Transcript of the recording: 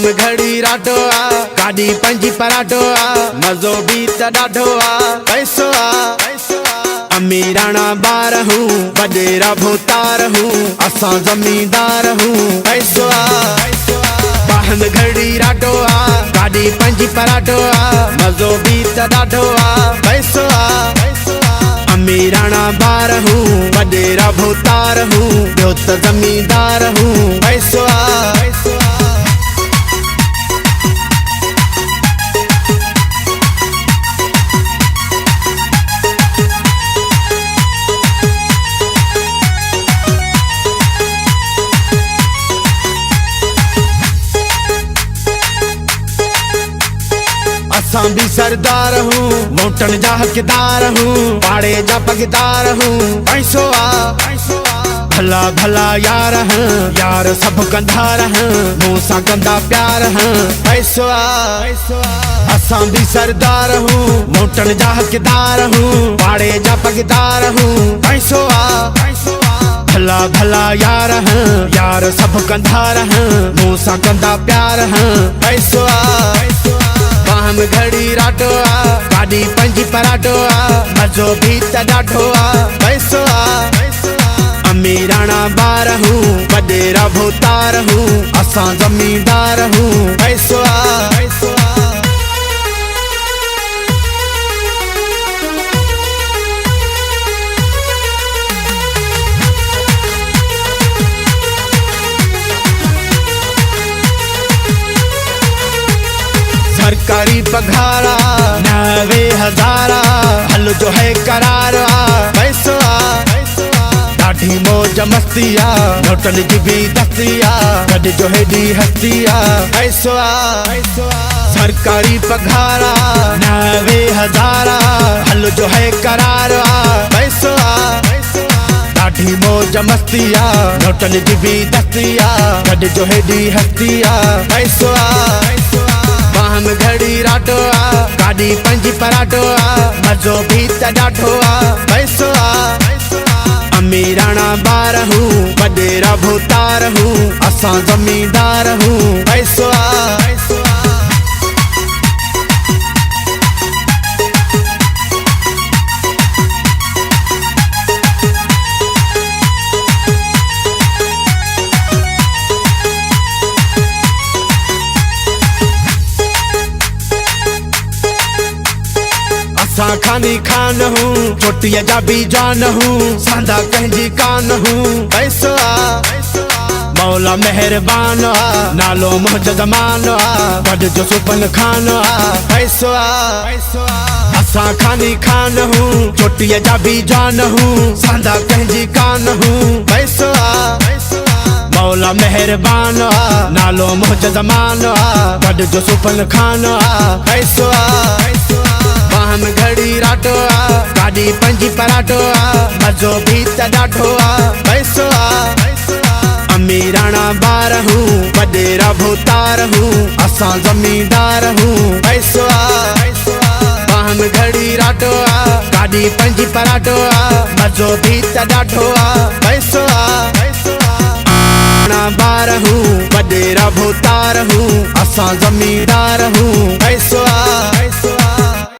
बाहम घड़ी राडो आ गाड़ी पंजी पराडो आ मज़ो भी त ॾाढो आ पैसो आ अमीराना बार हूँ वडेरा भोतार हूँ असां ज़मींदार हूँ पैसो आ बाहम घड़ी राडो आ गाड़ी पंजी पराडो आ मज़ो भी त ॾाढो आ पैसो आ अमीराना बार हूँ वडेरा भोतार हूँ ॿियो त ज़मींदार हूँ पैसो आ असां भी सरदार हूँ मोटन जा हकदार हूँ पाड़े जा पगदार हूँ पैसो आ भला भला यार हैं यार सब कंधार हैं मूं सां कंदा प्यार हैं पैसो आ असां भी सरदार हूँ मोटन जा हकदार हूँ पाड़े जा पगदार हूँ पैसो आ भला भला यार हैं यार सब कंधार हैं मूं सां कंदा प्यार हैं पैसो आ बाहम घड़ी राडो आ गाड़ी पंजी पराडो आ मज़ो भी त ॾाढो आ पैसो आ अमीराना बार हूँ वडेरा भोतार हूँ असां ज़मींदार हूँ पैसो आ सरकारी पघारा 90,000 हल जो है करारा पैसो आ ॾाढी मौज मस्ती आ नोटन जी भी दस्ती आ गॾ जो हेॾी हस्ती आ पैसो आ सरकारी पघारा 90,000 हल जो है करारा पैसो आ ॾाढी मौज मस्ती आ नोटन जी भी दस्ती आ गॾ जो हेॾी हस्ती आ पैसो आ बाहम घड़ी राडो आ गाड़ी पंजी पराडो आ मज़ो भी त ॾाढो आ पैसो आ अमीराना बार हूँ वडेरा भोतार हूँ असां ज़मींदार हूँ पैसो आ असां खानी खान हूँ चोटीअ जा भी जान हूँ सांदा कंहिंजी कान हूँ पैसो आ मौला मेहरबान आ नालो मुंहिंज ज़मान आ गॾ जो सुपन खान आ पैसो आ असां खानी खान हूँ चोटीअ जा भी जान हूँ सांदा कंहिंजी कान हूँ पैसो आ मौला मेहरबान आ नालो मुंहिंज ज़मान आ गॾ जो सुपन खान आ पैसो आ बाहम घड़ी राडो आ गाड़ी पंजी पराडो आ मज़ो भी त ॾाढो आ पैसो आ अमीराना बार हूँ वडेरा भोतार हूँ असां ज़मींदार हूँ पैसो आ बाहम घड़ी राडो आ गाड़ी पंजी पराडो आ मज़ो भी त ॾाढो आ पैसो आ बार हूँ वडेरा भोतार हूँ असां ज़मींदार हूँ पैसो आ